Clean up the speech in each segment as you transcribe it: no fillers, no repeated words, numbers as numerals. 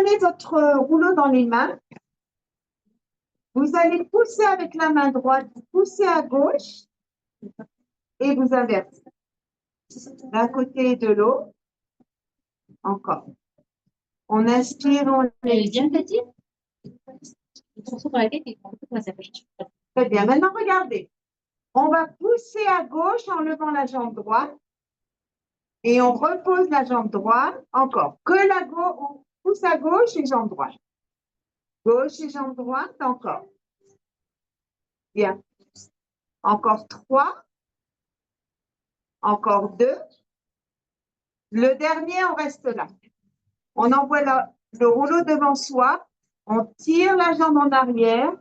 prenez votre rouleau dans les mains. Vous allez pousser avec la main droite, vous poussez à gauche et vous inversez. D'un côté et de l'autre. Encore. On inspire, on expire. Très bien. Maintenant, regardez. On va pousser à gauche en levant la jambe droite. Et on repose la jambe droite. Encore. Que la gauche, on pousse à gauche et jambe droite. Gauche et jambe droite. Encore. Bien. Encore 3. Encore 2. Le dernier, on reste là. On envoie le rouleau devant soi. On tire la jambe en arrière.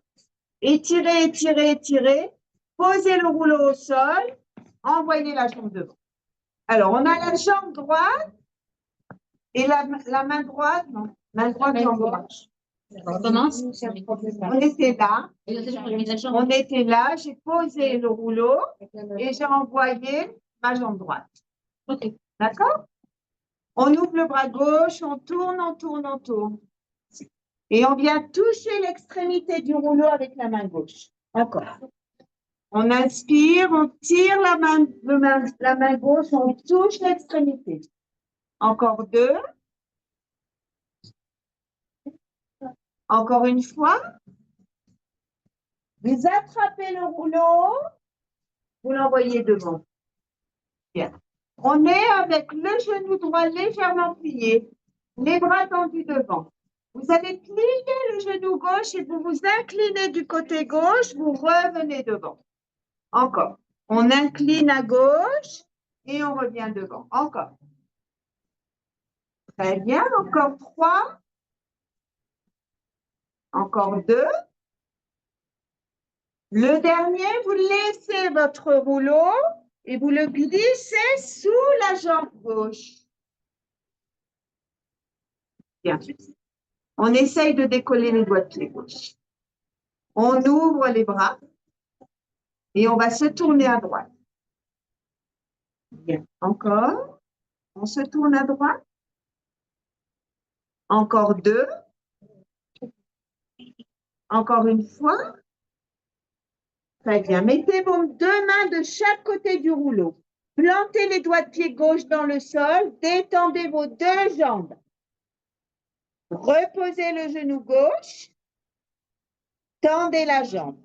Étirez, étirez, étirez. Posez le rouleau au sol. Envoyez la jambe devant. Alors, on a la jambe droite et la main droite. Non, main droite, jambe droite. On commence. On était là. On était là. J'ai posé le rouleau et j'ai envoyé ma jambe droite. Ok. D'accord? On ouvre le bras gauche, on tourne, on tourne, on tourne. Et on vient toucher l'extrémité du rouleau avec la main gauche. Encore. On inspire, on tire la main gauche, on touche l'extrémité. Encore 2. Encore une fois. Vous attrapez le rouleau, vous l'envoyez devant. Bien. On est avec le genou droit légèrement plié, les bras tendus devant. Vous allez plier le genou gauche et vous vous inclinez du côté gauche, vous revenez devant. Encore. On incline à gauche et on revient devant. Encore. Très bien. Encore 3. Encore 2. Le dernier, vous laissez votre rouleau et vous le glissez sous la jambe gauche. Bien. On essaye de décoller les doigts de pied gauche. On ouvre les bras et on va se tourner à droite. Bien. Encore. On se tourne à droite. Encore 2. Encore une fois. Très bien. Mettez vos 2 mains de chaque côté du rouleau. Plantez les doigts de pied gauche dans le sol. Détendez vos 2 jambes. Reposez le genou gauche. Tendez la jambe.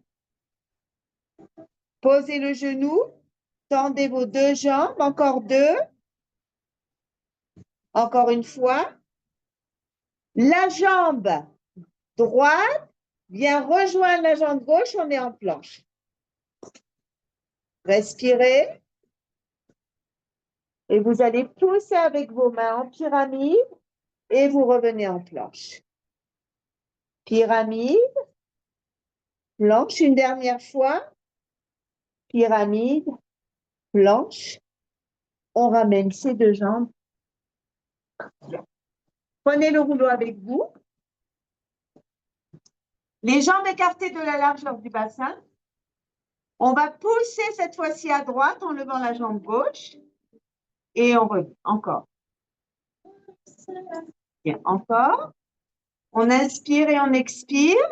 Posez le genou. Tendez vos 2 jambes. Encore 2. Encore une fois. La jambe droite vient rejoindre la jambe gauche. On est en planche. Respirez. Et vous allez pousser avec vos mains en pyramide et vous revenez en planche. Pyramide. Planche une dernière fois. Pyramide. Planche. On ramène ces 2 jambes. Prenez le rouleau avec vous. Les jambes écartées de la largeur du bassin. On va pousser cette fois-ci à droite en levant la jambe gauche. Et on revient. Encore. Bien. Encore. On inspire et on expire.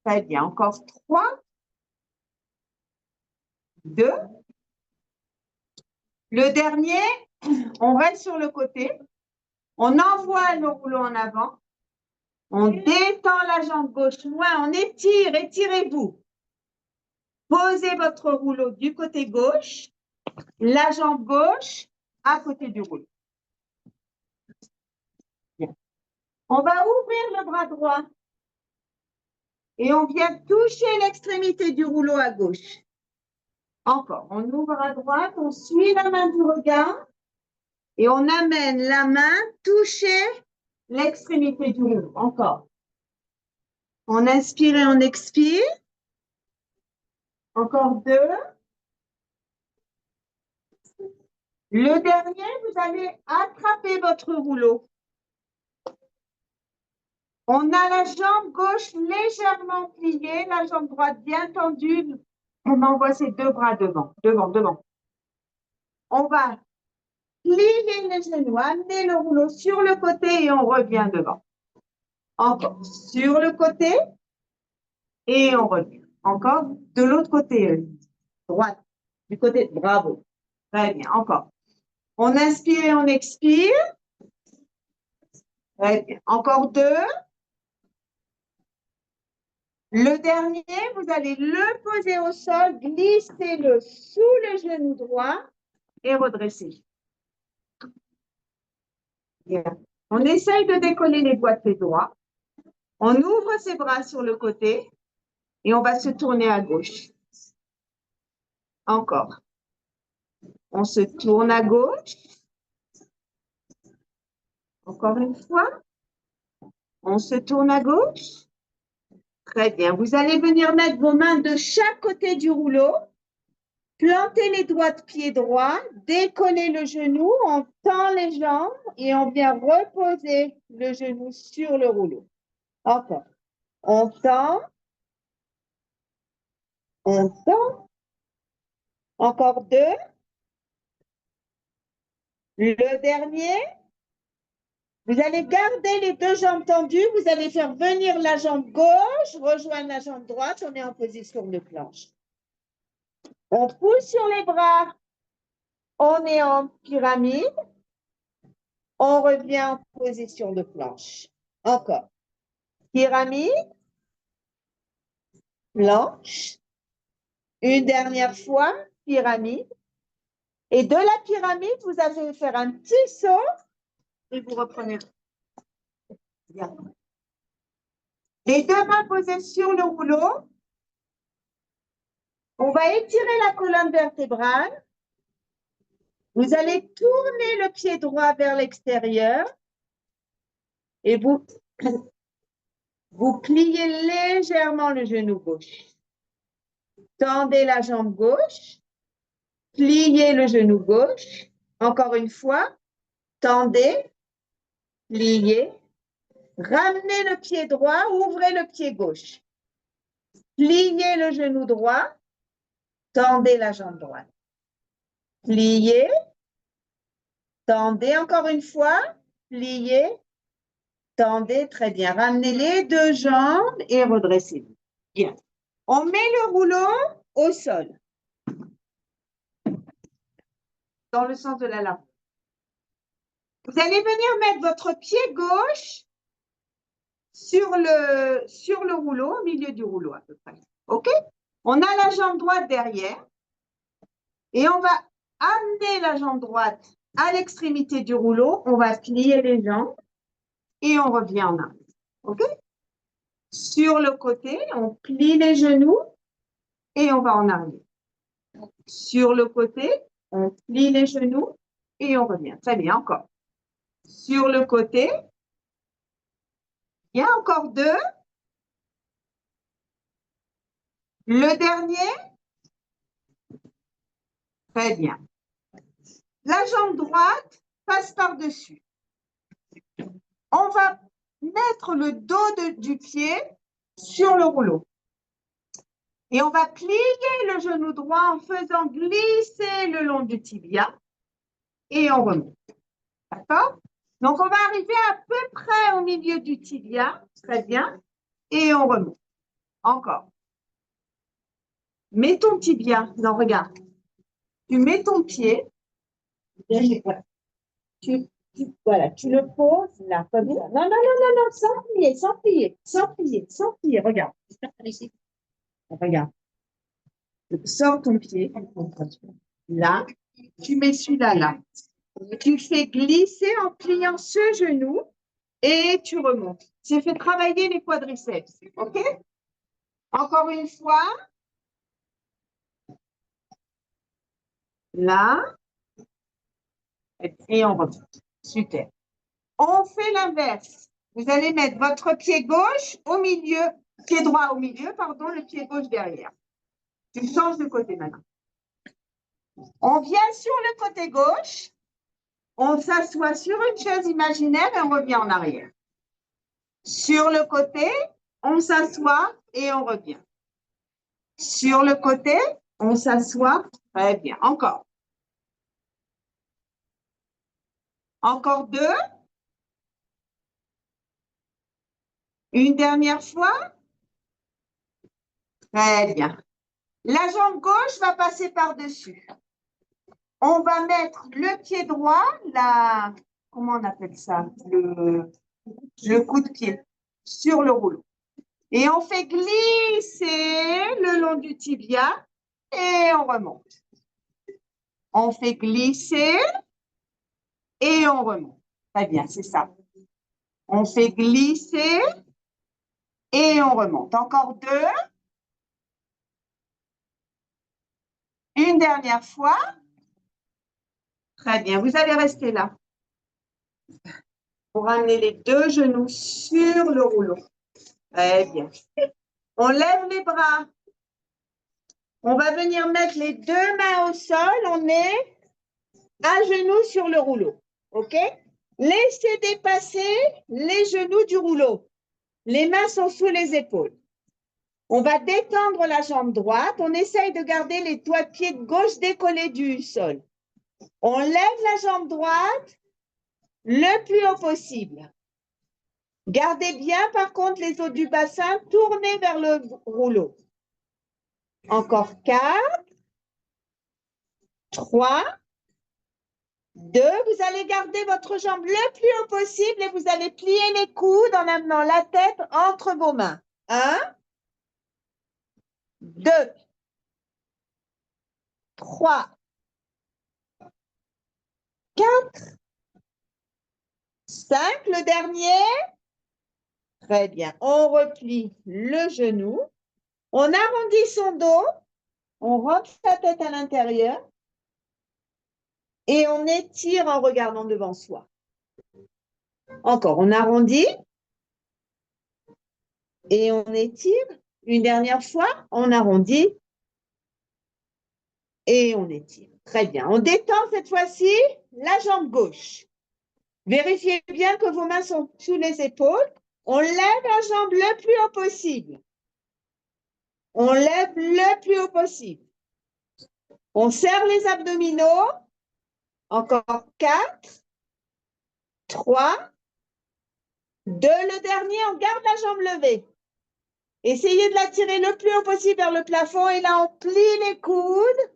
Très bien. Encore 3. 2. Le dernier, on reste sur le côté. On envoie le rouleau en avant. On détend la jambe gauche loin. On étire. Étirez-vous. Posez votre rouleau du côté gauche. La jambe gauche à côté du rouleau. Bien. On va ouvrir le bras droit. Et on vient toucher l'extrémité du rouleau à gauche. Encore. On ouvre à droite. On suit la main du regard. Et on amène la main toucher l'extrémité du rouleau. Encore. On inspire et on expire. Encore 2. Le dernier, vous allez attraper votre rouleau. On a la jambe gauche légèrement pliée, la jambe droite bien tendue. On envoie ses 2 bras devant, devant. On va plier les genoux, amener le rouleau sur le côté et on revient devant. Encore. Sur le côté. Et on revient. Encore de l'autre côté. Droite. Du côté. Bravo. Très bien. Encore. On inspire et on expire. Très bien. Encore 2. Le dernier, vous allez le poser au sol, glissez-le sous le genou droit et redressez. Bien. On essaye de décoller les boîtiers droits. On ouvre ses bras sur le côté et on va se tourner à gauche. Encore. On se tourne à gauche. Encore une fois. On se tourne à gauche. Très bien. Vous allez venir mettre vos mains de chaque côté du rouleau. Plantez les doigts de pied droit, décollez le genou, on tend les jambes et on vient reposer le genou sur le rouleau. Encore. On tend. On tend. Encore 2. Le dernier. Vous allez garder les 2 jambes tendues. Vous allez faire venir la jambe gauche, rejoindre la jambe droite. On est en position de planche. On pousse sur les bras. On est en pyramide. On revient en position de planche. Encore. Pyramide. Planche. Une dernière fois, pyramide. Et de la pyramide, vous allez faire un petit saut et vous reprenez. Bien. Les 2 mains posées sur le rouleau. On va étirer la colonne vertébrale. Vous allez tourner le pied droit vers l'extérieur et vous pliez légèrement le genou gauche. Tendez la jambe gauche, pliez le genou gauche. Encore une fois, tendez, pliez, ramenez le pied droit, ouvrez le pied gauche. Pliez le genou droit, tendez la jambe droite. Pliez, tendez encore une fois, pliez, tendez, très bien. Ramenez les 2 jambes et redressez-vous. Bien. On met le rouleau au sol. Dans le sens de la lampe. Vous allez venir mettre votre pied gauche sur le rouleau, au milieu du rouleau à peu près. OK? On a la jambe droite derrière. Et on va amener la jambe droite à l'extrémité du rouleau. On va plier les jambes et on revient en arrière. OK? Sur le côté, on plie les genoux et on va en arrière. Sur le côté, on plie les genoux et on revient. Très bien, encore. Sur le côté, il y a encore 2. Le dernier. Très bien. La jambe droite passe par-dessus. On va mettre le dos du pied sur le rouleau. Et on va plier le genou droit en faisant glisser le long du tibia. Et on remonte. D'accord? Donc, on va arriver à peu près au milieu du tibia. Très bien. Et on remonte. Encore. Mets ton tibia. Non, regarde. Tu mets ton pied. Voilà, tu le poses là, comme ça. Non, non, non, non, non, sans plier, sans plier, sans plier, sans plier. Regarde. Regarde. Sors ton pied. Là. Tu mets celui-là là. Tu fais glisser en pliant ce genou et tu remontes. C'est fait travailler les quadriceps. OK? Encore une fois. Là. Et on remonte. Super. On fait l'inverse. Vous allez mettre votre pied gauche au milieu, pied droit au milieu, pardon, le pied gauche derrière. Tu changes de côté maintenant. On vient sur le côté gauche. On s'assoit sur une chaise imaginaire et on revient en arrière. Sur le côté, on s'assoit et on revient. Sur le côté, on s'assoit. Très bien. Encore. Encore 2. Une dernière fois. Très bien. La jambe gauche va passer par-dessus. On va mettre le pied droit, comment on appelle ça? Le coup de pied sur le rouleau. Et on fait glisser le long du tibia et on remonte. On fait glisser et on remonte. Très bien, c'est ça. On fait glisser et on remonte. Encore 2. Une dernière fois. Très bien, vous allez rester là. Pour ramener les 2 genoux sur le rouleau. Très bien. On lève les bras. On va venir mettre les 2 mains au sol. On est à genoux sur le rouleau. OK? Laissez dépasser les genoux du rouleau. Les mains sont sous les épaules. On va détendre la jambe droite. On essaye de garder les doigts de pied gauche décollés du sol. On lève la jambe droite le plus haut possible. Gardez bien, par contre, les os du bassin tournés vers le rouleau. Encore 4, 3, 2. Vous allez garder votre jambe le plus haut possible et vous allez plier les coudes en amenant la tête entre vos mains. 1, 2, 3, 4, 5. Le dernier. Très bien. On replie le genou. On arrondit son dos. On rentre sa tête à l'intérieur. Et on étire en regardant devant soi. Encore, on arrondit. Et on étire. Une dernière fois, on arrondit. Et on étire. Très bien. On détend cette fois-ci la jambe gauche. Vérifiez bien que vos mains sont sous les épaules. On lève la jambe le plus haut possible. On lève le plus haut possible. On serre les abdominaux. Encore 4, 3, 2. Le dernier, on garde la jambe levée. Essayez de la tirer le plus haut possible vers le plafond. Et là, on plie les coudes.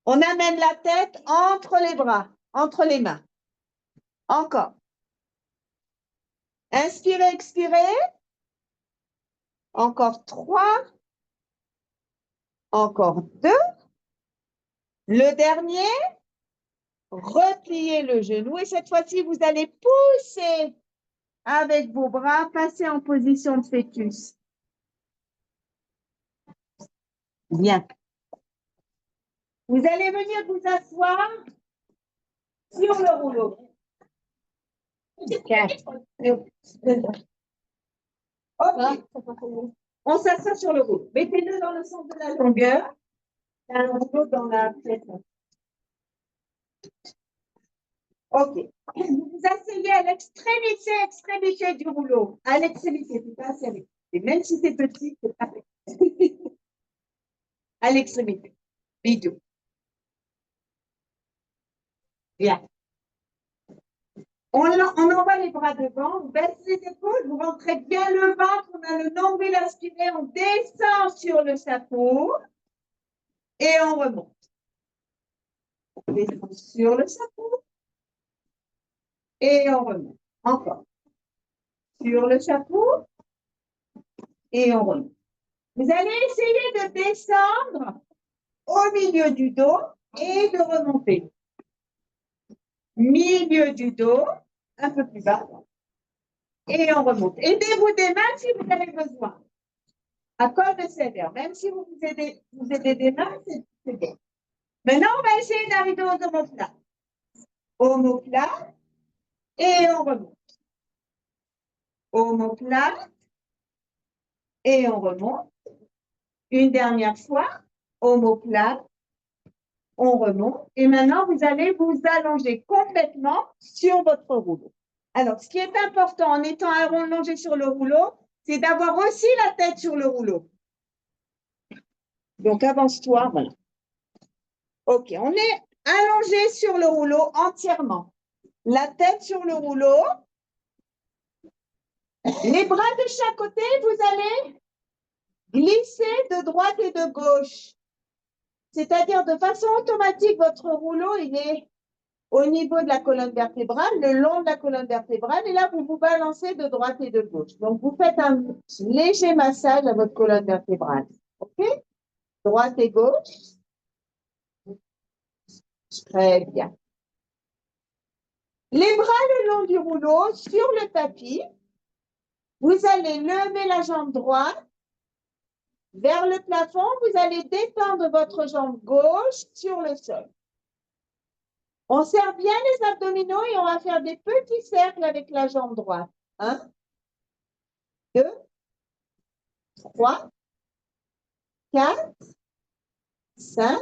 On amène la tête entre les bras, entre les mains. Encore. Inspirez, expirez. Encore 3. Encore 2. Le dernier. Repliez le genou. Et cette fois-ci, vous allez pousser avec vos bras, passer en position de fœtus. Bien. Vous allez venir vous asseoir sur le rouleau. Ok. On s'assoit sur le rouleau. Mettez-le dans le sens de la longueur. Un rouleau dans la tête. Ok. Vous vous asseyez à l'extrémité du rouleau. À l'extrémité, c'est pas serré. Et même si c'est petit, c'est pas à l'extrémité. Vidéo. Bien. On envoie les bras devant, on baisse les épaules, vous rentrez bien le ventre, on a le nombril aspiré, on descend sur le chapeau et on remonte. On descend sur le chapeau et on remonte. Encore. Sur le chapeau et on remonte. Vous allez essayer de descendre au milieu du dos et de remonter. Milieu du dos, un peu plus bas. Et on remonte. Aidez-vous des mains si vous avez besoin. À cause de sévère. Même si vous aidez des mains, c'est bien. Maintenant, on va essayer d'arriver aux omoplates. Omoplate et on remonte. Omoplate et on remonte. Une dernière fois, omoplate, on remonte. Et maintenant, vous allez vous allonger complètement sur votre rouleau. Alors, ce qui est important en étant allongé sur le rouleau, c'est d'avoir aussi la tête sur le rouleau. Donc, avance-toi, voilà. OK, on est allongé sur le rouleau entièrement. La tête sur le rouleau. Les bras de chaque côté, vous allez glisser de droite et de gauche. C'est-à-dire de façon automatique, votre rouleau, il est au niveau de la colonne vertébrale, le long de la colonne vertébrale, et là, vous vous balancez de droite et de gauche. Donc, vous faites un léger massage à votre colonne vertébrale. OK? Droite et gauche. Très bien. Les bras le long du rouleau, sur le tapis. Vous allez lever la jambe droite vers le plafond. Vous allez détendre votre jambe gauche sur le sol. On serre bien les abdominaux et on va faire des petits cercles avec la jambe droite. 1, 2, 3, 4, 5,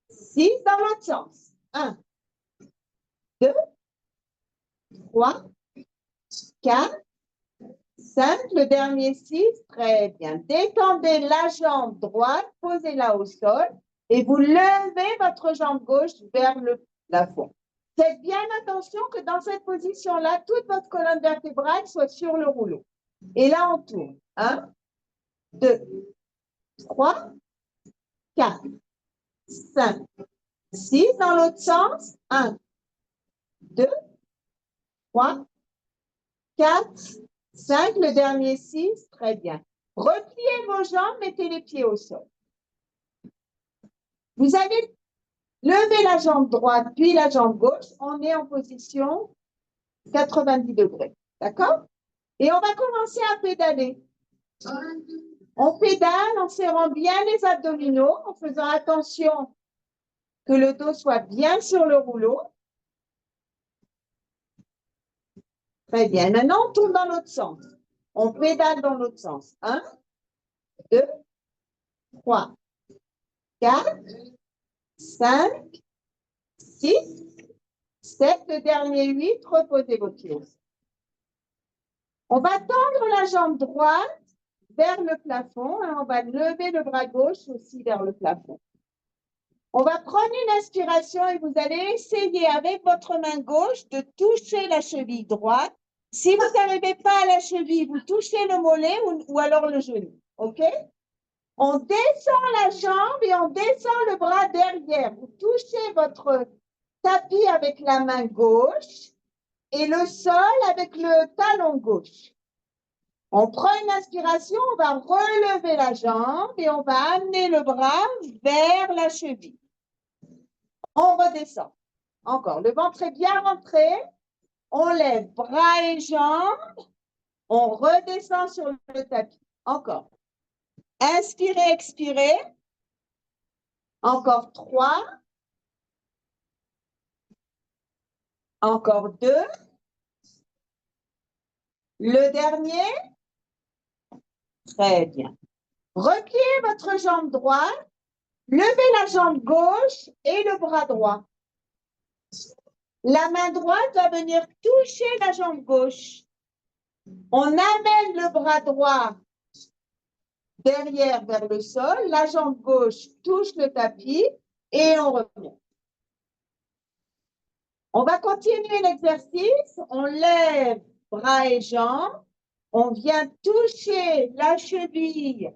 6 dans l'autre sens. 1, 2, 3, 4, 5, le dernier 6. Très bien. Détendez la jambe droite, posez-la au sol et vous levez votre jambe gauche vers le plafond. Faites bien attention que dans cette position-là, toute votre colonne vertébrale soit sur le rouleau. Et là, on tourne. 1, 2, 3, 4, 5, 6 dans l'autre sens. 1, 2, 3, 4, 5, le dernier 6. Très bien. Repliez vos jambes, mettez les pieds au sol. Vous allez lever la jambe droite, puis la jambe gauche. On est en position 90 degrés. D'accord? Et on va commencer à pédaler. On pédale en serrant bien les abdominaux, en faisant attention que le dos soit bien sur le rouleau. Très bien. Maintenant, on tourne dans l'autre sens. On pédale dans l'autre sens. 1, 2, 3, 4, 5, 6, 7, le dernier 8. Reposez vos pieds. On va tendre la jambe droite vers le plafond. On va lever le bras gauche aussi vers le plafond. On va prendre une inspiration et vous allez essayer avec votre main gauche de toucher la cheville droite. Si vous n'arrivez pas à la cheville, vous touchez le mollet ou alors le genou. OK? On descend la jambe et on descend le bras derrière. Vous touchez votre tapis avec la main gauche et le sol avec le talon gauche. On prend une inspiration, on va relever la jambe et on va amener le bras vers la cheville. On redescend. Encore, le ventre est bien rentré. On lève bras et jambes. On redescend sur le tapis. Encore. Inspirez, expirez. Encore 3. Encore 2. Le dernier. Très bien. Repliez votre jambe droite. Levez la jambe gauche et le bras droit. La main droite va venir toucher la jambe gauche. On amène le bras droit derrière vers le sol. La jambe gauche touche le tapis et on revient. On va continuer l'exercice. On lève bras et jambes. On vient toucher la cheville,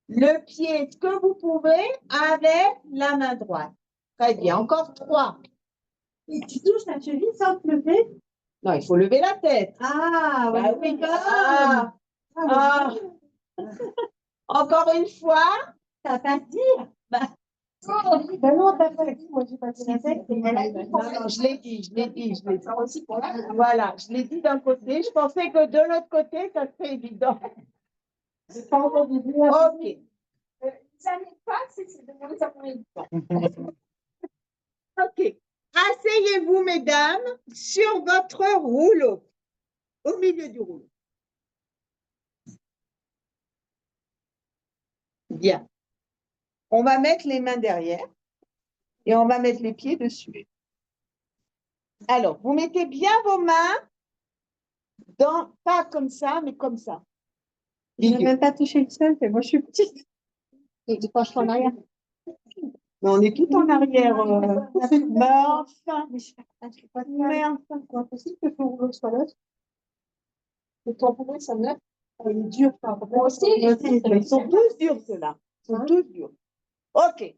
le pied, ce que vous pouvez avec la main droite. Très bien. Encore 3. Et tu touches la cheville sans te lever? Non, il faut lever la tête. Ah, Bah oui. oui. Ah. Encore une fois. T'as pas dit? Ben non, t'as pas dit. Moi, j'ai pas dit la tête. Non, je l'ai dit. Voilà, je l'ai dit d'un côté. Je pensais que de l'autre côté, ça serait évident. J'ai pas entendu dire. OK. Ça n'est pas, c'est de moins en moins évident. OK. Asseyez-vous, mesdames, sur votre rouleau, au milieu du rouleau. Bien. On va mettre les mains derrière et on va mettre les pieds dessus. Alors, vous mettez bien vos mains dans, pas comme ça, mais comme ça. Je n'ai même pas touché le sol, moi je suis petite. Et tu penches en arrière. Mais on est tout en arrière. Mais enfin. Mais enfin, c'est pas possible que ton rouleau soit là. Le tambourin, ça neuf. Il est dur. Moi aussi. Ils sont tous durs, ceux-là. Ils sont tous durs. OK.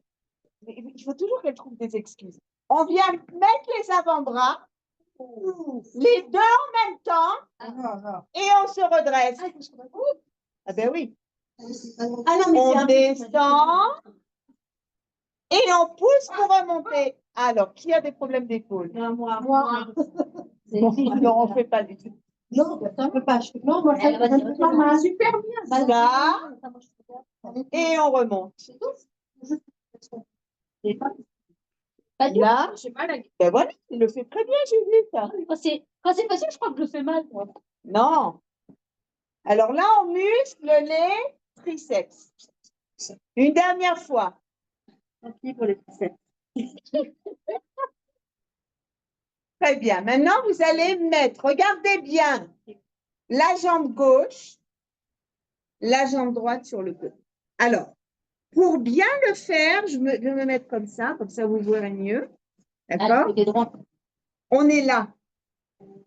Mais il faut toujours qu'elle trouve des excuses. On vient mettre les avant-bras, les deux en même temps, et on se redresse. Ah ben oui. On descend et on pousse pour remonter. Alors, qui a des problèmes d'épaule? Moi. Non, on ne fait pas du tout. Non, ça ne peut pas. Non, moi, Elle va dire, ça va. Super bien. Ça, et on remonte. Pas dur. Là, Je sais pas, là. ben voilà, il le fait très bien, Julie, ça. Quand c'est facile, je crois que je le fais mal, moi. Non. Alors là, on muscle les triceps. Une dernière fois. Merci pour les triceps. Très bien. Maintenant, vous allez mettre, regardez bien, la jambe gauche, la jambe droite sur le côté. Alors, pour bien le faire, je vais me mettre comme ça vous verrez mieux. D'accord? Côté droit. On est là.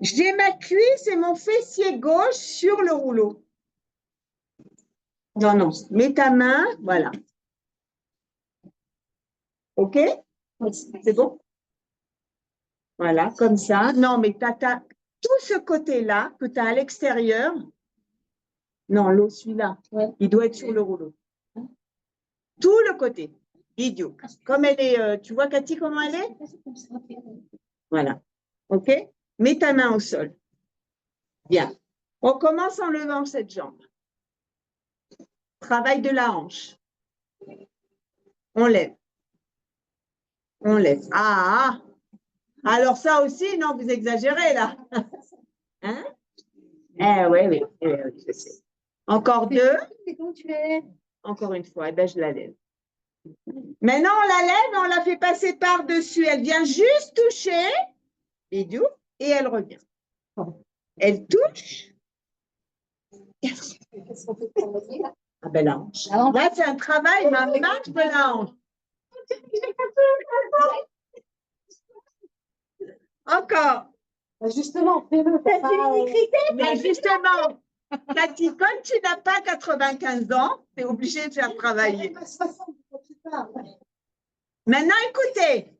J'ai ma cuisse et mon fessier gauche sur le rouleau. Non, non. Mets ta main, voilà. OK? C'est bon? Voilà, comme ça. Non, mais tout ce côté-là que tu as à l'extérieur. Non, l'eau, celui-là, il doit être sur le rouleau. Tout le côté. Idiot. Comme elle est, tu vois Cathy comment elle est? Voilà. OK? Mets ta main au sol. Bien. On commence en levant cette jambe. Travail de la hanche. On lève. On lève. Ah! Alors ça aussi, non, vous exagérez là. Hein? Oui, je sais. Encore deux. Encore une fois, eh ben, je la lève. Maintenant, on la lève, on la fait passer par-dessus. Elle vient juste toucher, idiot, et elle revient. Elle touche. Ah ben la hanche. Là, c'est un travail, ma marche de la hanche. Encore. Justement, fais-le. Mais justement, Cathy, comme tu n'as pas 95 ans, tu es obligée de faire travailler. Maintenant, écoutez.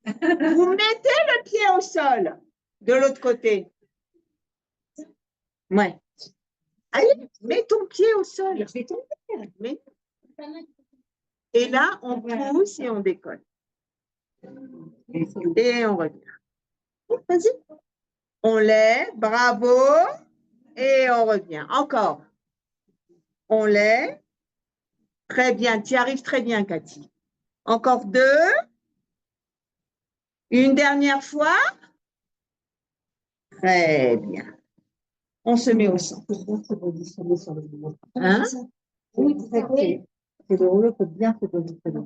Vous mettez le pied au sol de l'autre côté. Ouais. Allez, mets ton pied au sol. Mets. Et là, on pousse et on décolle. Et on revient. Vas-y. On lève, bravo. Et on revient. Encore. On lève. Très bien. Tu y arrives très bien, Cathy. Encore deux. Une dernière fois. Très bien. On se met au centre. Hein? Oui, c'est le rouleau peut bien se positionner.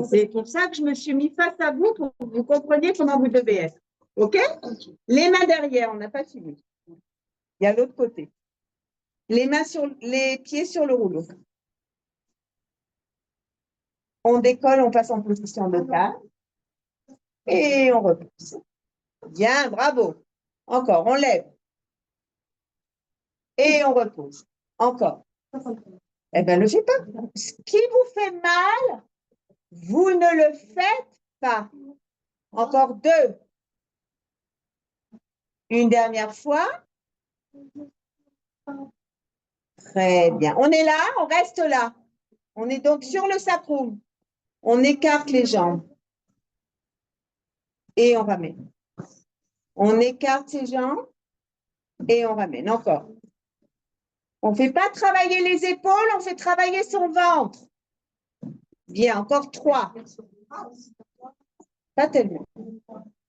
C'est pour ça que je me suis mis face à vous pour que vous compreniez comment vous devez être. OK? Les mains derrière, on n'a pas suivi. Il y a l'autre côté. Les pieds sur le rouleau. On décolle, on passe en position de table. Et on repousse. Bien, bravo. Encore, on lève. Et on repose. Encore. Eh bien, ne le faites pas. Ce qui vous fait mal, vous ne le faites pas. Encore deux. Une dernière fois. Très bien. On est là, on reste là. On est donc sur le sacrum. On écarte les jambes. Et on ramène. On écarte ses jambes et on ramène. Encore. On ne fait pas travailler les épaules, on fait travailler son ventre. Bien, encore trois. Pas tellement.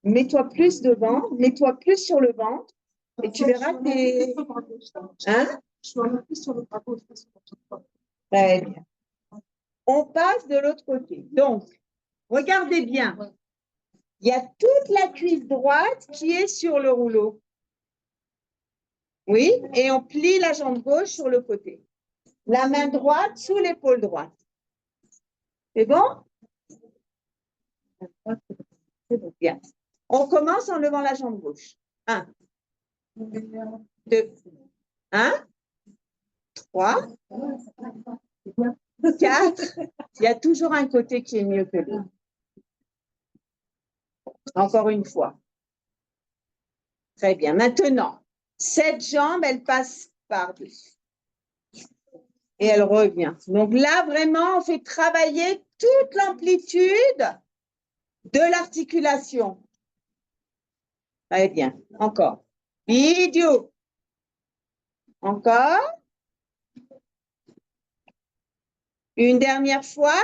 Mets-toi plus devant, mets-toi plus sur le ventre et tu verras tes... Hein? Très bien. On passe de l'autre côté. Donc, regardez bien. Il y a toute la cuisse droite qui est sur le rouleau. Oui, et on plie la jambe gauche sur le côté. La main droite sous l'épaule droite. C'est bon? C'est bon, bien. On commence en levant la jambe gauche. 1, 2, 1, 3, 4. Il y a toujours un côté qui est mieux que l'autre. Encore une fois. Très bien. Maintenant, cette jambe, elle passe par-dessus. Et elle revient. Donc là, vraiment, on fait travailler toute l'amplitude de l'articulation. Très bien. Encore. Idiot. Encore. Une dernière fois.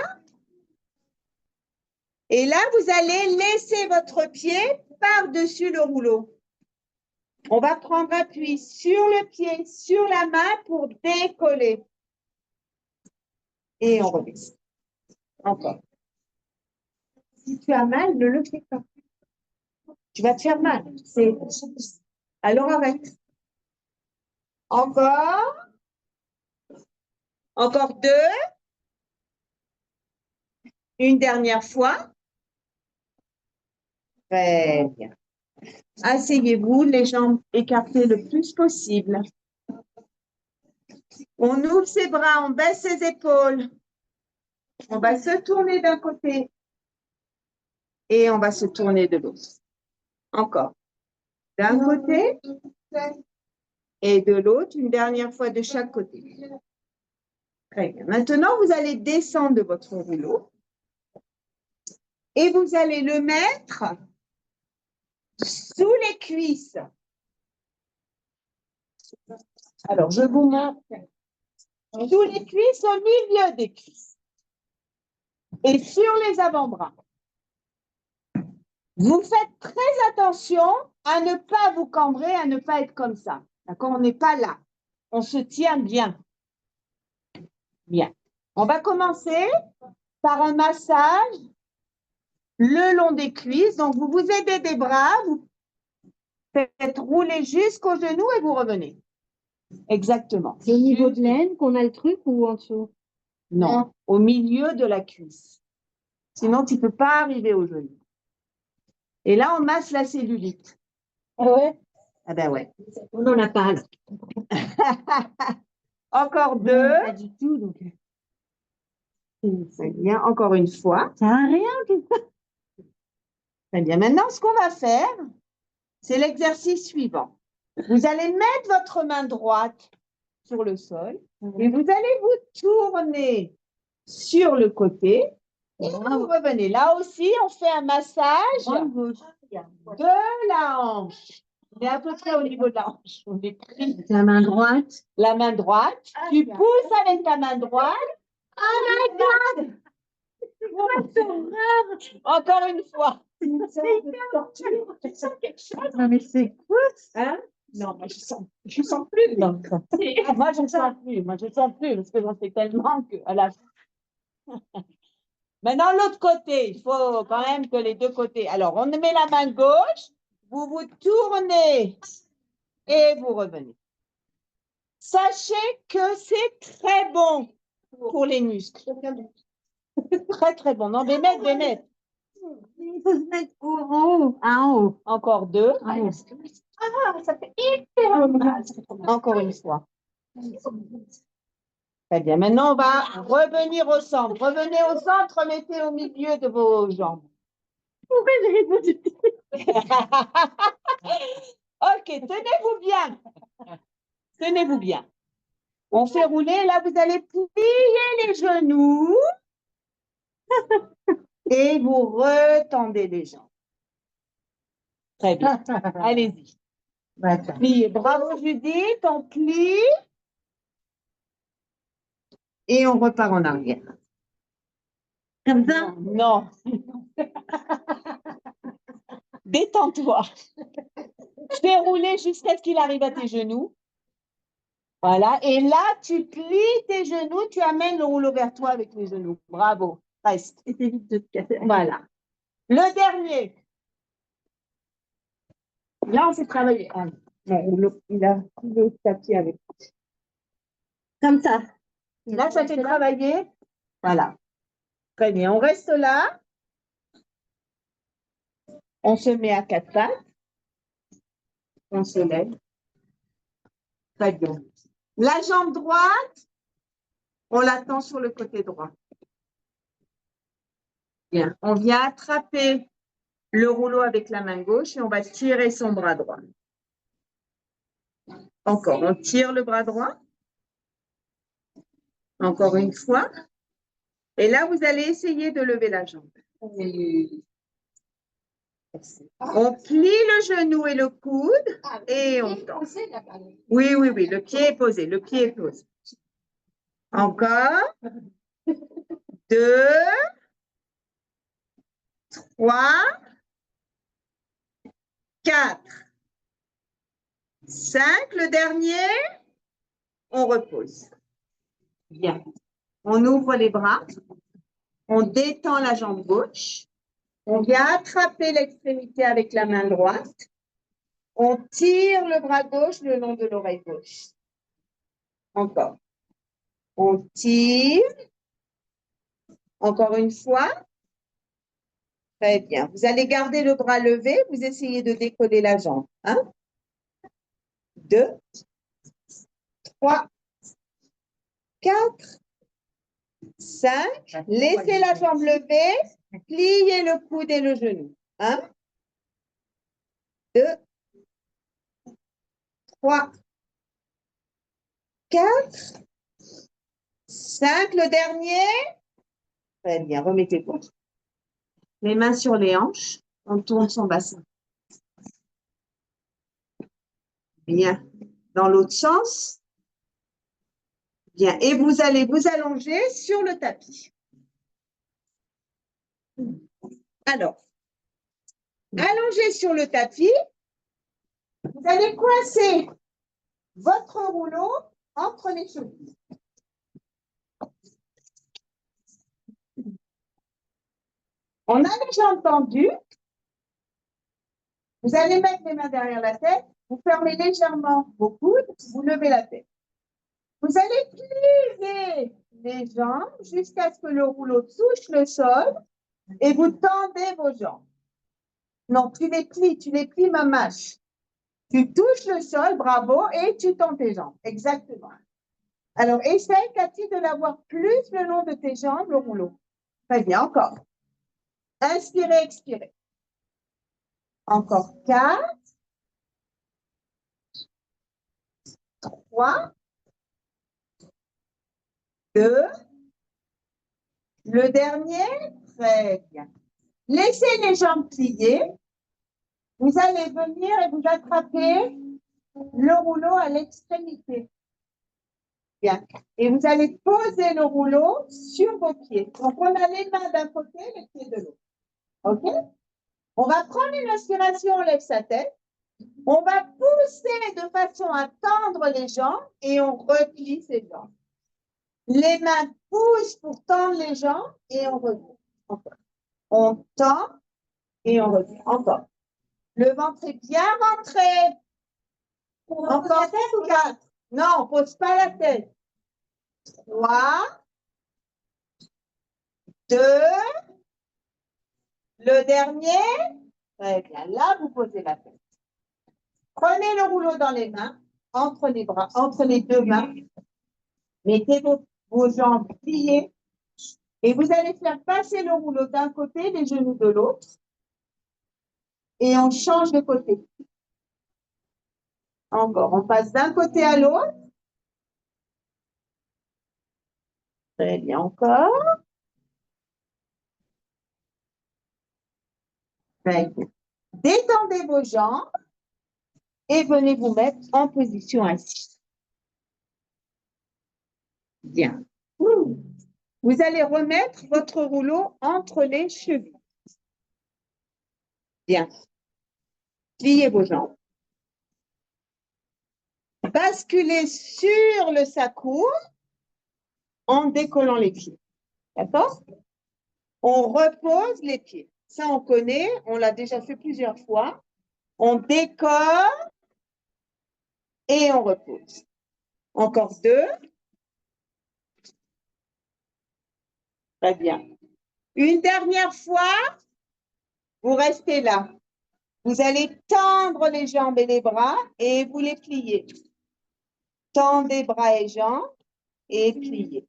Et là, vous allez laisser votre pied par-dessus le rouleau. On va prendre appui sur le pied, sur la main pour décoller. Et on rebaisse. Encore. Si tu as mal, ne le fais pas. Tu vas te faire mal. Alors arrête. Encore. Encore 2. Une dernière fois. Très bien. Asseyez-vous, les jambes écartées le plus possible. On ouvre ses bras, on baisse ses épaules. On va se tourner d'un côté et on va se tourner de l'autre. Encore. D'un côté et de l'autre, une dernière fois de chaque côté. Très bien. Maintenant, vous allez descendre de votre rouleau et vous allez le mettre sous les cuisses. Alors, je vous montre. Sous les cuisses, au milieu des cuisses. Et sur les avant-bras. Vous faites très attention à ne pas vous cambrer, à ne pas être comme ça. D'accord? On n'est pas là. On se tient bien. Bien. On va commencer par un massage le long des cuisses. Donc, vous vous aidez des bras, vous faites rouler jusqu'au genou et vous revenez. Exactement. C'est au niveau de l'aine qu'on a le truc ou en dessous? Non, au milieu de la cuisse. Sinon, tu ne peux pas arriver au genou. Et là, on masse la cellulite. Ah ouais? Ah ben ouais. On n'en a pas là. Encore 2. Pas du tout, donc. Très bien. Encore une fois. Ça n'a rien tout ça. Très bien. Maintenant, ce qu'on va faire, c'est l'exercice suivant. Vous allez mettre votre main droite sur le sol et vous allez vous tourner sur le côté et vous revenez. Là aussi, on fait un massage de la hanche. On est à peu près au niveau de la hanche. On est pris. La main droite. La main droite. Tu pousses avec ta main droite. Oh my God! Encore une fois. Non, mais c'est quoi ça? Hein? Non, moi je sens plus. Non. Moi je ne sens plus. Moi je sens plus parce que j'en fais tellement que à la fin. Maintenant l'autre côté, il faut quand même que les deux côtés. Alors on met la main gauche, vous vous tournez et vous revenez. Sachez que c'est très bon pour les muscles. Très très bon. Non, Bémet. Il faut se mettre en haut. En haut. Encore 2. En haut. Ah, ça fait hyper mal. Encore une fois. Très bien. Maintenant, on va revenir au centre. Revenez au centre, mettez au milieu de vos jambes. Pourquoi j'ai répondu? Ok, tenez-vous bien. Tenez-vous bien. On fait rouler. Là, vous allez plier les genoux et vous retendez les jambes. Très bien. Allez-y. Pliez. Bravo, Judith. On plie. Et on repart en arrière. Comme ça? Non. Détends-toi. Fais rouler jusqu'à ce qu'il arrive à tes genoux. Voilà. Et là, tu plies tes genoux, tu amènes le rouleau vers toi avec les genoux. Bravo. Reste. Et t'évites de te casser. Voilà. Le dernier. Là, on s'est travaillé. Ah, mon rouleau, il a le tapis avec. Comme ça. Là, ça fait travailler. Voilà. Très bien. On reste là. On se met à 4 pattes. On se lève. Très bien. La jambe droite, on la tend sur le côté droit. Bien, on vient attraper le rouleau avec la main gauche et on va tirer son bras droit. Encore, on tire le bras droit. Encore une fois. Et là, vous allez essayer de lever la jambe. On plie le genou et le coude et on tend. Oui, oui, oui, le pied est posé, le pied est posé. Encore. 2, 3, 4, 5. Le dernier, on repose. Bien. On ouvre les bras. On détend la jambe gauche. On vient attraper l'extrémité avec la main droite. On tire le bras gauche le long de l'oreille gauche. Encore. On tire. Encore une fois. Très bien. Vous allez garder le bras levé. Vous essayez de décoller la jambe. 1, 2, 3, 4, 5. Laissez la jambe levée. Pliez le coude et le genou. 1, 2, 3, 4, 5. Le dernier. Très bien. Remettez-vous. Les mains sur les hanches. On tourne son bassin. Bien. Dans l'autre sens. Bien. Et vous allez vous allonger sur le tapis. Alors, allongé sur le tapis, vous allez coincer votre rouleau entre les chevilles. On a les jambes tendues. Vous allez mettre les mains derrière la tête. Vous fermez légèrement vos coudes. Vous levez la tête. Vous allez plier les jambes jusqu'à ce que le rouleau touche le sol et vous tendez vos jambes. Non, tu les plies ma mâche. Tu touches le sol, bravo, et tu tends tes jambes. Exactement. Alors, essaye, Cathy, de l'avoir plus le long de tes jambes, le rouleau. Très bien, encore. Inspirez, expirez. Encore 4, 3, 2, le dernier, très bien. Laissez les jambes pliées. Vous allez venir et vous attraper le rouleau à l'extrémité. Bien. Et vous allez poser le rouleau sur vos pieds. Donc, on a les mains d'un côté, les pieds de l'autre. OK? On va prendre une inspiration, on lève sa tête. On va pousser de façon à tendre les jambes et on replie ses jambes. Les mains poussent pour tendre les jambes et on replie. Encore. On tend et on replie. Encore. Le ventre est bien rentré. Encore 4. Non, on ne pose pas la tête. 3, 2, le dernier. Très bien. Là, vous posez la tête. Prenez le rouleau dans les mains, entre les bras, entre les deux mains. Mettez vos jambes pliées et vous allez faire passer le rouleau d'un côté, les genoux de l'autre. Et on change de côté. Encore, on passe d'un côté à l'autre. Très bien, encore. Très bien. Détendez vos jambes et venez vous mettre en position assise. Bien. Vous allez remettre votre rouleau entre les chevilles. Bien. Pliez vos jambes. Basculez sur le sacrum en décollant les pieds. D'accord? On repose les pieds. Ça, on connaît, on l'a déjà fait plusieurs fois. On décolle et on repose. Encore 2. Très bien. Une dernière fois, vous restez là. Vous allez tendre les jambes et les bras et vous les pliez. Tendez bras et jambes et pliez.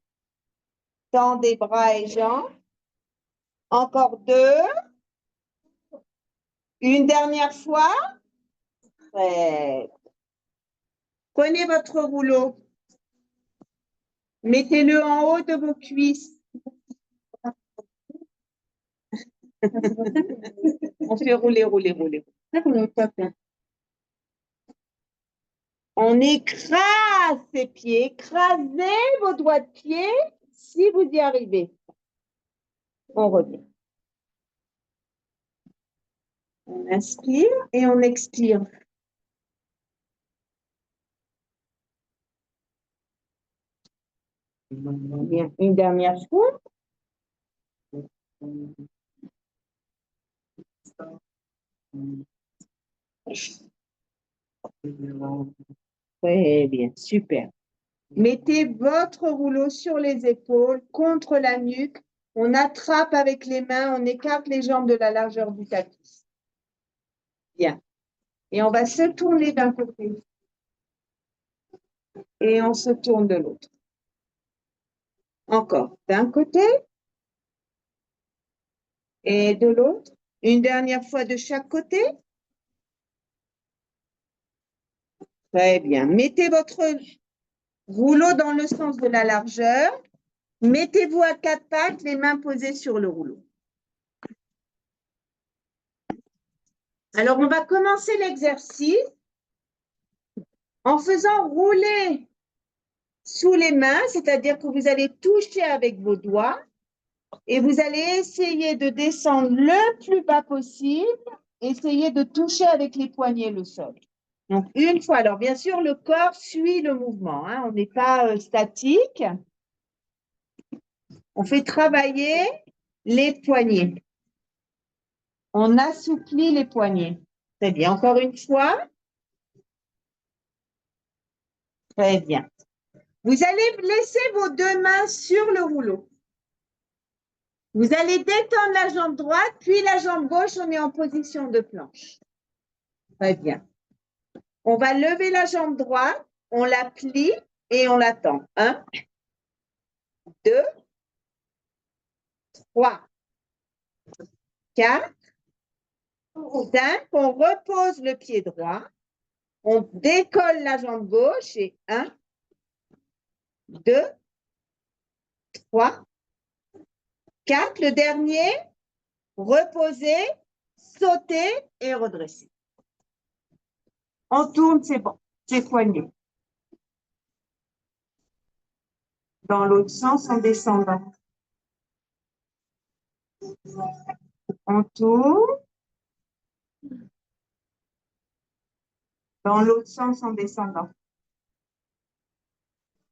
Tendez bras et jambes. Encore 2. Une dernière fois. Très. Prenez votre rouleau. Mettez-le en haut de vos cuisses. On fait rouler, rouler, rouler. On écrase ses pieds. Écrasez vos doigts de pied si vous y arrivez. On revient. On inspire et on expire. Bien. Une dernière fois. Très bien, super. Mettez votre rouleau sur les épaules, contre la nuque. On attrape avec les mains, on écarte les jambes de la largeur du tapis. Bien. Et on va se tourner d'un côté. Et on se tourne de l'autre. Encore d'un côté et de l'autre. Une dernière fois de chaque côté. Très bien. Mettez votre rouleau dans le sens de la largeur. Mettez-vous à 4 pattes, les mains posées sur le rouleau. Alors, on va commencer l'exercice en faisant rouler sous les mains, c'est-à-dire que vous allez toucher avec vos doigts et vous allez essayer de descendre le plus bas possible, essayer de toucher avec les poignets le sol. Donc, une fois, alors bien sûr, le corps suit le mouvement, hein, on n'est pas statique. On fait travailler les poignets. On assouplit les poignets. Très bien, encore une fois. Très bien. Vous allez laisser vos 2 mains sur le rouleau. Vous allez détendre la jambe droite, puis la jambe gauche, on est en position de planche. Très bien. On va lever la jambe droite, on la plie et on la tend. 1, 2, 3, 4, 5. On repose le pied droit. On décolle la jambe gauche et 1, 2, 3, 4. Le dernier, reposer, sauter et redresser. On tourne ses poignets. Dans l'autre sens en descendant. On tourne. Dans l'autre sens en descendant.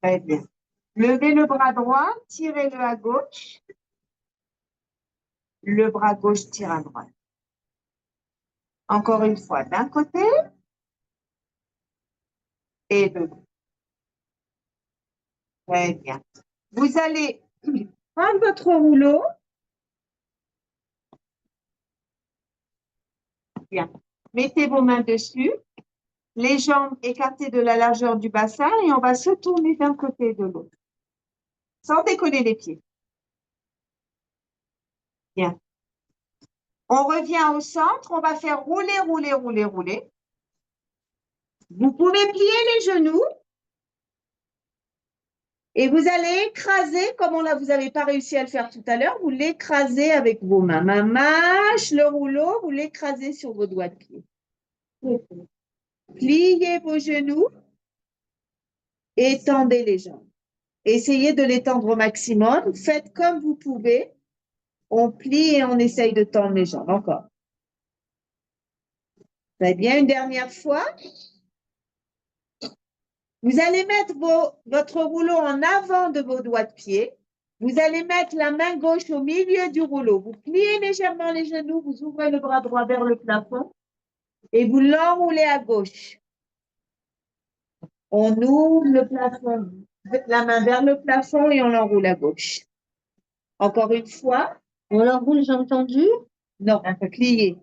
Très bien. Levez le bras droit, tirez-le à gauche. Le bras gauche tire à droite. Encore une fois, d'un côté et de l'autre. Très bien. Vous allez prendre votre rouleau. Bien. Mettez vos mains dessus. Les jambes écartées de la largeur du bassin et on va se tourner d'un côté et de l'autre. Sans décoller les pieds. Bien. On revient au centre. On va faire rouler, rouler, rouler, rouler. Vous pouvez plier les genoux. Et vous allez écraser, comme vous n'avez pas réussi à le faire tout à l'heure, vous l'écrasez avec vos mains. Main mâche, le rouleau, vous l'écrasez sur vos doigts de pied. Pliez vos genoux. Étendez les jambes. Essayez de les tendre au maximum. Faites comme vous pouvez. On plie et on essaye de tendre les jambes. Encore. Très bien. Une dernière fois. Vous allez mettre votre rouleau en avant de vos doigts de pied. Vous allez mettre la main gauche au milieu du rouleau. Vous pliez légèrement les genoux, vous ouvrez le bras droit vers le plafond et vous l'enroulez à gauche. On ouvre le plafond, la main vers le plafond et on l'enroule à gauche. Encore une fois. On l'enroule, j'ai entendu. Non, un peu plié.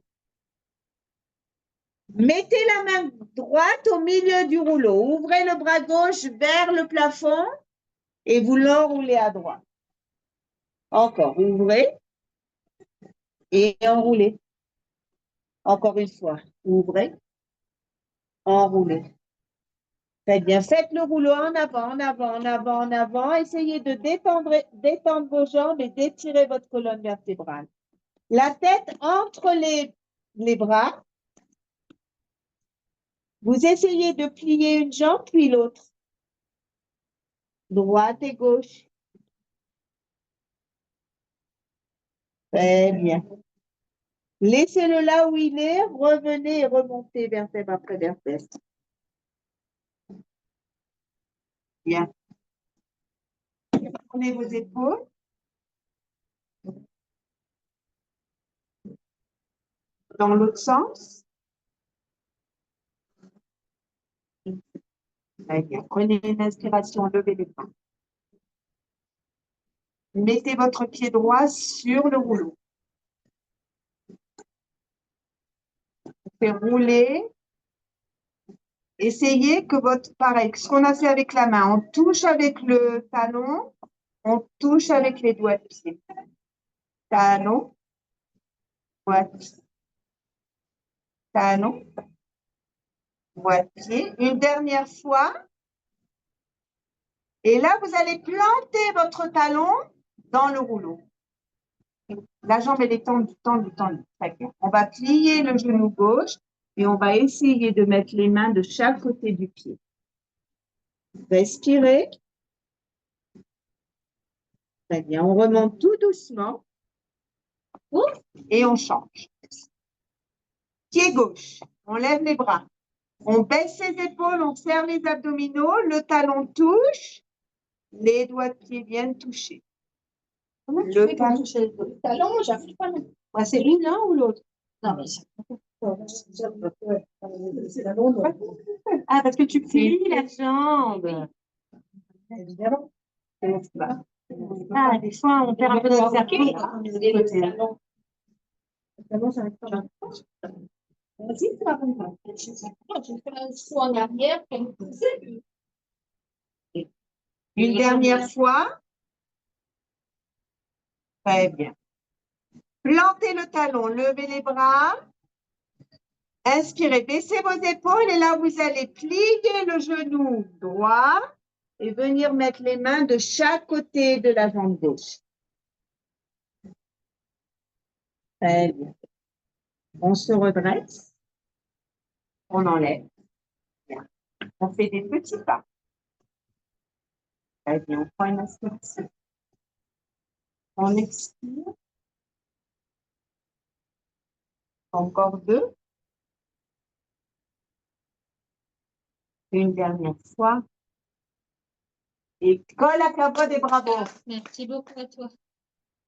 Mettez la main droite au milieu du rouleau. Ouvrez le bras gauche vers le plafond et vous l'enroulez à droite. Encore, ouvrez et enroulez. Encore une fois, ouvrez, enroulez. Très bien, faites le rouleau en avant, en avant, en avant, en avant. Essayez de détendre vos jambes et d'étirer votre colonne vertébrale. La tête entre les bras. Vous essayez de plier une jambe puis l'autre. Droite et gauche. Très bien. Laissez-le là où il est. Revenez et remontez vertèbre après vertèbre. Bien. Prenez vos épaules. Dans l'autre sens. Très bien. Prenez une inspiration, levez les bras. Mettez votre pied droit sur le rouleau. Faites rouler. Essayez que pareil, ce qu'on a fait avec la main, on touche avec le talon, on touche avec les doigts de pied. Talon, doigt de pied. Talon, doigt de pied. Une dernière fois. Et là, vous allez planter votre talon dans le rouleau. La jambe, elle est tendue, tendue, tendue. Très bien. On va plier le genou gauche et on va essayer de mettre les mains de chaque côté du pied. Respirez. Très bien. On remonte tout doucement. Et on change. Pied gauche. On lève les bras. On baisse ses épaules, on serre les abdominaux. Le talon touche. Les doigts de pied viennent toucher. Comment tu fais pour toucher le talon? J'arrive pas. Ouais, c'est l'un ou l'autre? Non, mais c'est Ah, parce que tu plies la jambe. Évidemment. Ah, des fois, on perd un peu de cercle. Vas-y, tu vas comprendre. Je fais un saut en arrière, comme ça. Une dernière fois. Très bien. Plantez le talon, levez les bras. Inspirez, baissez vos épaules et là, vous allez plier le genou droit et venir mettre les mains de chaque côté de la jambe gauche. Très bien. On se redresse. On enlève. Bien. On fait des petits pas. Très bien. On prend une inspiration. On expire. Encore deux. Une dernière fois. Et colle à cabot des bras. Merci beaucoup à toi.